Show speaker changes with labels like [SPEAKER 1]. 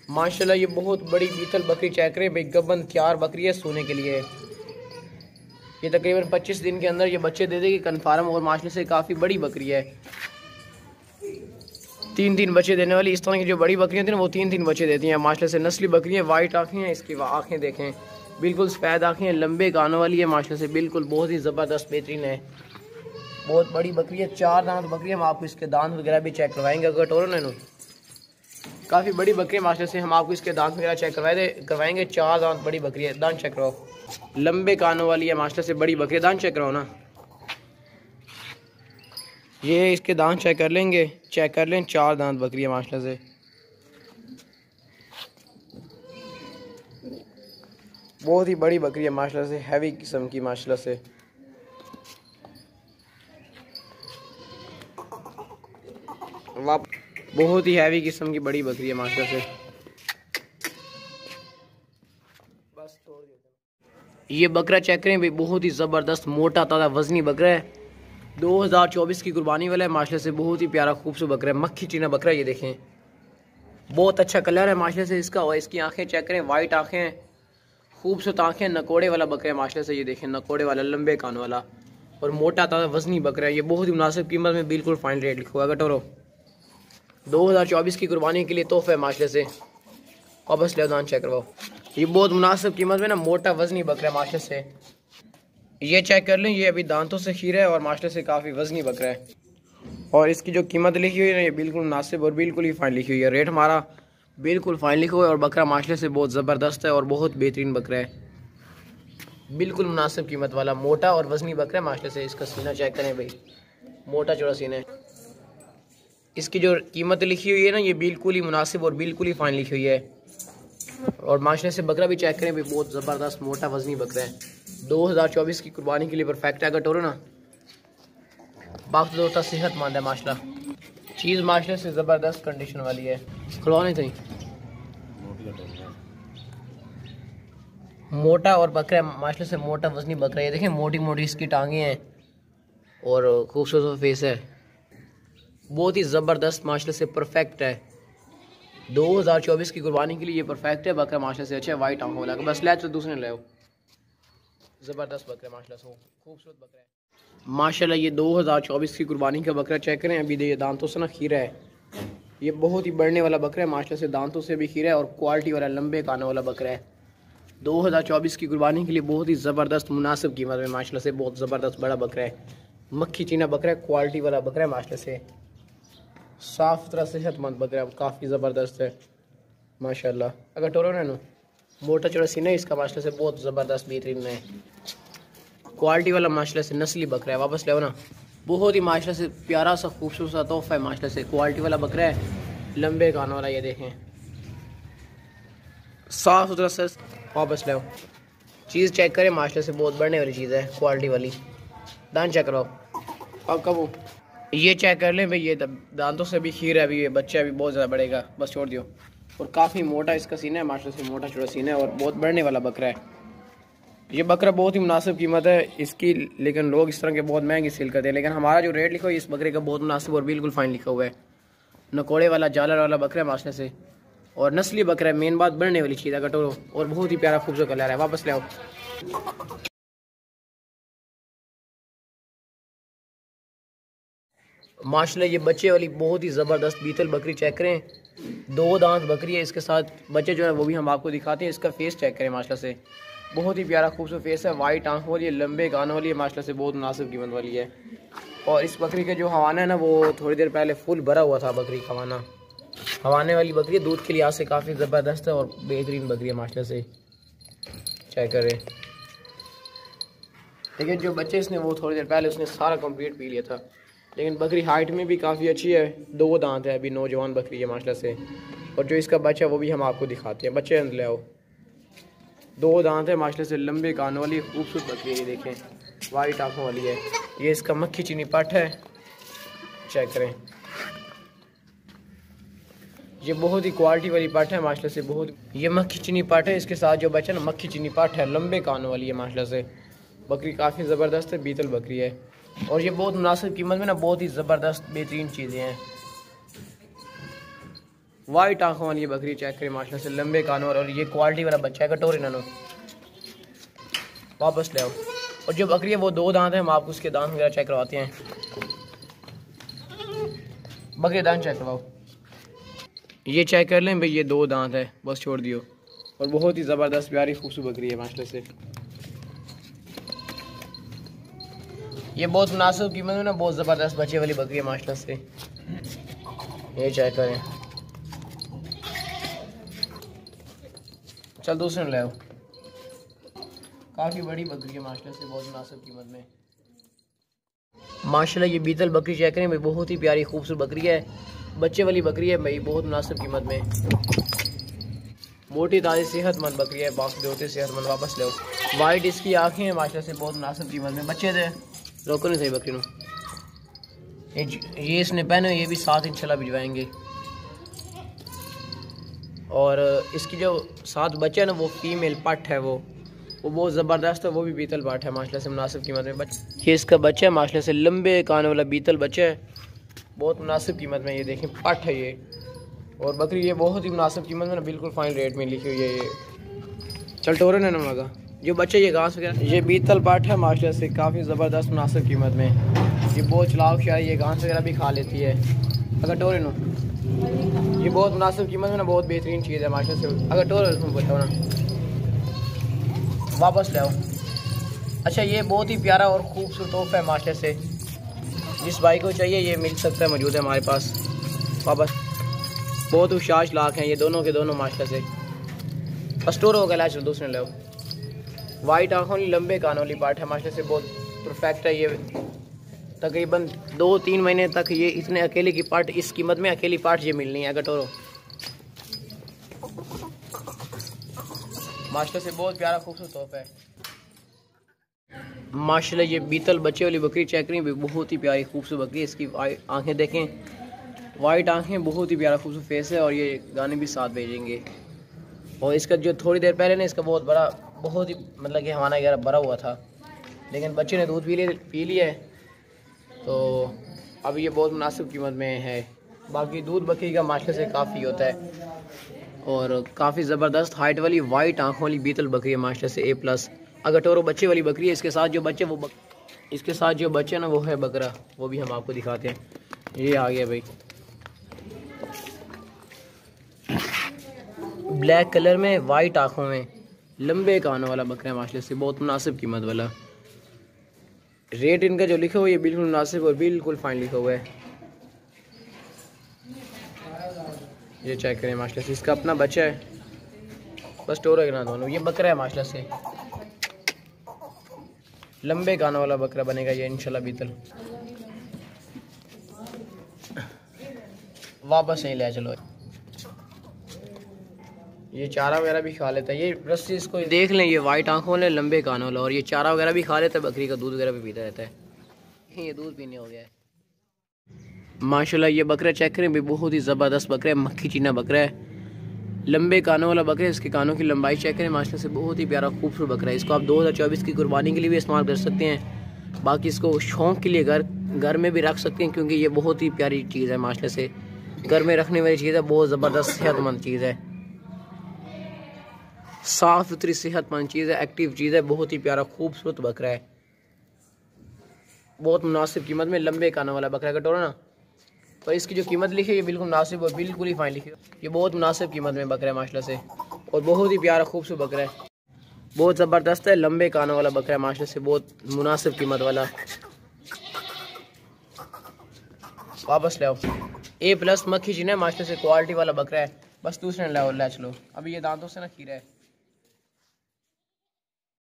[SPEAKER 1] माशाल्लाह ये बहुत बड़ी बीतल बकरी चेक करें भाई, गबन तैयार बकरी है सोने के लिए। ये तकरीबन 25 दिन के अंदर ये बच्चे दे देगी कन्फर्म, और माशाल्लाह से काफ़ी बड़ी बकरी है। 3-3 बच्चे देने वाली। इस तरह की जो बड़ी बकरियाँ थी ना वो 3-3 बच्चे देती हैं माशाल्लाह से। नस्ली बकरी है, वाइट आँखें हैं इसकी, आँखें देखें बिल्कुल सफ़ेद आँखें हैं, लंबे कानों वाली है माशाल्लाह से, बिल्कुल बहुत ही ज़बरदस्त बेहतरीन है। बहुत बड़ी बकरी है, 4 दांत बकरी है। हम आपको इसके दांत वगैरह भी चेक करवाएंगे। अगर टोरो नैनो काफ़ी बड़ी बकरी है माशाल्लाह से, हम आपको इसके दांत वगैरह चेक करवाएंगे। 4 दांत बड़ी बकरी है। दांत चेक कराओ, लंबे कानों वाली है माशाल्लाह से, बड़ी बकरी। दांत चेक कराओ ना, ये इसके दांत चेक कर लेंगे, चेक कर लें। 4 दांत बकरी है माशाल्लाह से, बहुत ही बड़ी बकरी है माशाल्लाह से, हैवी किस्म की माशाल्लाह से। बहुत ही हैवी किस्म की बड़ी बकरी है माशाल्लाह से। बस छोड़ दिया। ये बकरा चेक करें भाई, बहुत ही ज़बरदस्त मोटा ताज़ा वजनी बकरा है। 2024 की कुर्बानी वाला है माशाल्लाह से, बहुत ही प्यारा खूबसूरत बकरा है। मक्खी चीना बकरा, ये देखें बहुत अच्छा कलर है माशाल्लाह से इसका। और इसकी आंखें चेक करें, वाइट आंखें हैं, खूबसूरत आंखें। नकोड़े वाला बकरा है माशाल्लाह से, ये देखें नकोड़े वाला, लंबे कान वाला और मोटा ताज़ा वजनी बकरा है। ये बहुत ही मुनासिब कीमत में, बिल्कुल फाइन रेट लिखा हुआ है। कटोरो 2024 की कुर्बानी के लिए तोहफा है माशाल्लाह से। वापस ले दान चेक करवाओ। ये बहुत मुनासिब कीमत में ना, मोटा वजनी बकरा है माशाल्लाह से। ये चेक कर लें, ये अभी दांतों से खीरा है और माशाल्लाह से काफ़ी वजनी बकरा है। और इसकी जो कीमत लिखी हुई है ना, ये बिल्कुल मुनासिब और बिल्कुल ही फाइन लिखी हुई है। रेट हमारा बिल्कुल फाइन लिखा हुआ है। और बकरा माशाल्लाह से बहुत ज़बरदस्त है और बहुत बेहतरीन बकरा है, बिल्कुल मुनासिब कीमत वाला मोटा और वजनी बकरा है माशाल्लाह से। इसका सीना चेक करें भाई, मोटा चौड़ा सीना है। इसकी जो कीमत लिखी हुई है ना, ये बिल्कुल ही मुनासिब और बिल्कुल ही फाइन लिखी हुई है। और माशाल्लाह से बकरा भी चेक करें भाई, बहुत ज़बरदस्त मोटा वजनी बकरा है। 2024 की कुर्बानी के लिए परफेक्ट है। अगर टोरो ना बाकी तो होता सेहतमंद है माशाल्लाह। चीज़ माशाल्लाह से ज़बरदस्त कंडीशन वाली है। खुलवाने थी मोटा और बकरा माशाल्लाह से, मोटा वजनी बकरा। ये देखें मोटी मोटी इसकी टांगे हैं और खूबसूरत फेस है, बहुत ही ज़बरदस्त माशाल्लाह से परफेक्ट है। 2024 की कुर्बानी के लिए ये परफेक्ट है बकरा माशाल्लाह से। अच्छा वाइट आंखों वाला, बस ले तो दूसरे ले आओ। ज़बरदस्त बकरा माशाल्लाह से, खूबसूरत बकरा है माशाल्लाह। ये 2024 की कुर्बानी का बकरा चेक करें, अभी ये दांतों से ना खीरा है। ये बहुत ही बढ़ने वाला बकरा है माशाल्लाह से, दांतों से भी खीरा है और क्वालिटी वाला लंबे कानों वाला बकरा है। 2024 की कुर्बानी के लिए बहुत ही ज़बरदस्त मुनासिब कीमत में माशाल्लाह से, बहुत ज़बरदस्त बड़ा बकरा है। मक्खी चीना बकरा है, क्वालिटी वाला बकरा है माशाल्लाह से, साफ़ सुथरा सेहतमंद बकरा, काफ़ी ज़बरदस्त है माशाल्लाह। अगर टोरो ना मोटा चौड़ा सीना है इसका माशाल्लाह से, बहुत ज़बरदस्त बेहतरीन है, क्वालिटी वाला माशाल्लाह से नस्ली बकरा है। वापस ले ना, बहुत ही माशाल्लाह से प्यारा सा खूबसूरत सा तोहफा है माशाल्लाह से, क्वालिटी वाला बकरा है, लंबे कानों वाला। ये देखें साफ़ सुथरा से। वापस ले चीज़ चेक करें माशाल्लाह से, बहुत बढ़ने वाली चीज़ है, क्वालिटी वाली। दांत चेक कराओ अब कब ये चेक कर लें भाई, ये दांतों से भी खीर है, अभी ये बच्चा भी बहुत ज़्यादा बढ़ेगा, बस छोड़ दियो। और काफ़ी मोटा इसका सीना है माशाल्लाह से, मोटा चौड़ा सीना है और बहुत बढ़ने वाला बकरा है। ये बकरा बहुत ही मुनासिब कीमत है इसकी, लेकिन लोग इस तरह के बहुत महंगी सेल करते हैं। लेकिन हमारा जो रेट लिखा हुआ है इस बकरे का बहुत मुनासिब और बिल्कुल फाइन लिखा हुआ है। नकोड़े वाला जालर वाला बकरा है माशाल्लाह से, और नस्ली बकरा है, मेन बात बढ़ने वाली चीज़ है कटोरो, और बहुत ही प्यारा खूबसूरत कलर है। वापस ले आओ। माशाल्लाह ये बच्चे वाली बहुत ही ज़बरदस्त बीतल बकरी चेक करें, 2 दांत बकरी है, इसके साथ बच्चे जो है वो भी हम आपको दिखाते हैं। इसका फेस चेक करें माशाल्लाह से, बहुत ही प्यारा खूबसूरत फेस है, वाइट आंखों वाली है, लंबे कानों वाली है माशाल्लाह से, बहुत मुनासिब कीमत वाली है। और इस बकरी का जो हवाना है ना, वो थोड़ी देर पहले फुल भरा हुआ था बकरी का हवाना। हवाने वाली बकरी दूध के लिहाज से काफ़ी ज़बरदस्त है और बेहतरीन बकरी है माशाल्लाह से, चेक करें। लेकिन जो बच्चे इसने वो थोड़ी देर पहले उसने सारा कंप्लीट पी लिया था। लेकिन बकरी हाइट में भी काफ़ी अच्छी है, 2 दांत है, अभी नौजवान बकरी है माशाल्लाह से। और जो इसका बच्चा है वो भी हम आपको दिखाते हैं। बच्चे अंदर ले आओ, 2 दांत है माशाल्लाह से, लंबे कानों वाली खूबसूरत बकरी है। ये देखें वाइट आंखों वाली है। ये इसका मक्खी चीनी पट है, चेक करें। ये बहुत ही क्वालिटी वाली पट है माशाल्लाह से, बहुत। ये मक्खी चीनी पट है, इसके साथ जो बच्चा ना मक्खी चीनी पट है, लंबे कानों वाली है माशाल्लाह से। बकरी काफ़ी ज़बरदस्त है, बीतल बकरी है। और ये बहुत मुनासिब कीमत में ना, बहुत ही ज़बरदस्त बेहतरीन चीज़ें हैं। वाइट आंखों वाली बकरी चेक करें माशाल्लाह से, लंबे कानों और ये क्वालिटी वाला बच्चा है। कटोरे नानो वापस ले आओ। और जो बकरी है वो 2 दांत है, हम आपको उसके दांत वगैरह चेक करवाते हैं। बकरी दांत चेक करवाओ, ये चेक कर लें भाई, ये 2 दांत है, बस छोड़ दियो। और बहुत ही ज़बरदस्त प्यारी खूबसूरत बकरी है माशाल्लाह से। ये बहुत मुनासिब कीमत में ना, बहुत ज़बरदस्त बच्चे वाली बकरी है माशाल्लाह से। ये चेक करें। चल दूसरे ले आओ। काफ़ी बड़ी बकरी है माशाल्लाह से, बहुत मुनासिब कीमत में। माशाल्लाह ये बीतल बकरी चेक करें भाई, बहुत ही प्यारी खूबसूरत बकरी है, बच्चे वाली बकरी है भाई, बहुत मुनासिब कीमत में। मोटी ताज़ी सेहतमंद बकरी है, बाकी होते सेहतमंद। वापस ले आओ। वाइट इसकी आँखें हैं माशाल्लाह से, बहुत मुनासिब कीमत में। बच्चे थे, रोको नहीं सही बकरी नो। ये इसने पहने, ये भी 7 इंशाल्लाह भिजवाएंगे। और इसकी जो 7 बच्चे हैं ना, वो फीमेल पट है, वो बहुत ज़बरदस्त है, वो भी बीतल पाट है माशाल्लाह से, मुनासिब कीमत में। ये इसका बच्चा है माशाल्लाह से, लंबे कानों वाला बीतल बच्चा है, बहुत मुनासिब कीमत में। ये देखें पट है ये, और बकरी ये बहुत ही मुनासिब कीमत में ना, बिल्कुल फाइन रेट में लिखी हुई है ये। चल टोरे ने लगा जो बच्चे, ये घास वगैरह, ये बीतल पाट है माशाल्लाह से, काफ़ी ज़बरदस्त मुनासिब कीमत में। ये बहुत चलाक शायद, ये घास वगैरह भी खा लेती है। अगर टोरे नो, ये बहुत मुनासिब कीमत में ना, बहुत बेहतरीन चीज़ है माशाल्लाह से। अगर टोरे बोलो ना, वापस ले आओ। अच्छा ये बहुत ही प्यारा और खूबसूरत तोहफा है माशाल्लाह से, जिस भाई को चाहिए ये मिल सकता है, मौजूद है हमारे पास। वापस बहुत होशियार लाख हैं ये दोनों के दोनों माशाल्लाह से। स्टोर हो गया, चलो दूसरे ले आओ। वाइट आँखों वाली लंबे कानों वाली पार्ट है माशाल्लाह से, बहुत परफेक्ट है ये। तकरीबन 2-3 महीने तक ये इतने अकेले की पार्ट, इस कीमत में अकेली पार्ट ये मिलनी है। कटोरो माशाल्लाह से बहुत प्यारा खूबसूरत तोहफा है माशाल्लाह। ये बीतल बच्चे वाली बकरी चेक करें, बहुत ही प्यारी खूबसूरत बकरी है। इसकी आंखें देखें, वाइट आंखें, बहुत ही प्यारा खूबसूरत फेस है, और ये गाने भी साथ भेजेंगे। और इसका जो थोड़ी देर पहले ना, इसका बहुत ही मतलब कि हमारा वगैरह भरा हुआ था, लेकिन बच्चे ने दूध पी लिया है, तो अब ये बहुत मुनासिब कीमत में है। बाकी दूध बकरी का माशाल्लाह से काफ़ी होता है, और काफ़ी ज़बरदस्त हाइट वाली वाइट आँखों वाली बीतल बकरी है माशाल्लाह से, A+। अगर टोरो बच्चे वाली बकरी है, इसके साथ जो बच्चे इसके साथ जो बच्चे ना, वो है बकरा, वो भी हम आपको दिखाते हैं। ये आ गया भाई, ब्लैक कलर में, वाइट आँखों में, लंबे कानों वाला बकरा है माशाल्लाह से, बहुत मुनासिब कीमत वाला। रेट इनका जो लिखा हुआ है ये बिल्कुल मुनासिब और बिल्कुल फाइन लिखा हुआ है। ये चेक करें माशाल्लाह से, इसका अपना बच्चा है, बस टोरा गिना दोनों। ये बकरा है माशाल्लाह से, लंबे कानों वाला बकरा बनेगा ये इंशाल्लाह बीतल। वापस नहीं ले चलो। ये चारा वगैरह भी खा लेता है, ये रस्सी इसको देख लें, ये वाइट आंखों वाले लंबे कानों वाला, और ये चारा वगैरह भी खा लेता है, बकरी का दूध वगैरह भी पीता रहता है। ये दूध पीने हो गया है माशाल्लाह। ये बकरा चेक करें भाई, बहुत ही ज़बरदस्त बकरा है, मक्खी चीना बकरा है, लंबे कानों वाला बकरा है। इसके कानों की लंबाई चेक करें माशाल्लाह से, बहुत ही प्यारा खूबसूरत बकरा है। इसको आप 2024 की कुर्बानी के लिए भी इस्तेमाल कर सकते हैं, बाकी इसको शौक़ के लिए घर में भी रख सकते हैं, क्योंकि ये बहुत ही प्यारी चीज़ है माशाल्लाह से, घर में रखने वाली चीज़ है, बहुत ज़बरदस्त सेहतमंद चीज़ है, साफ़ सुथरी सेहतमंद चीज़ है, एक्टिव चीज़ है, बहुत ही प्यारा खूबसूरत बकरा है, बहुत मुनासिब कीमत में, लंबे कानों वाला बकरा का टोरा ना। पर इसकी जो कीमत लिखी है ये बिल्कुल मुनासिब और बिल्कुल ही फाइन लिखी है। ये बहुत मुनासिब कीमत में बकरा है माशाल्लाह से, और बहुत ही प्यारा खूबसूरत बकरा है, बहुत ज़बरदस्त है, लंबे कानों वाला बकरा है माशाल्लाह से, बहुत मुनासिब कीमत वाला। वापस ले आओ। A+ मक्खी चीना है माशाल्लाह से, क्वालिटी वाला बकरा है, बस दूसरे ले चलो। अभी ये दांतों से ना खीरा है।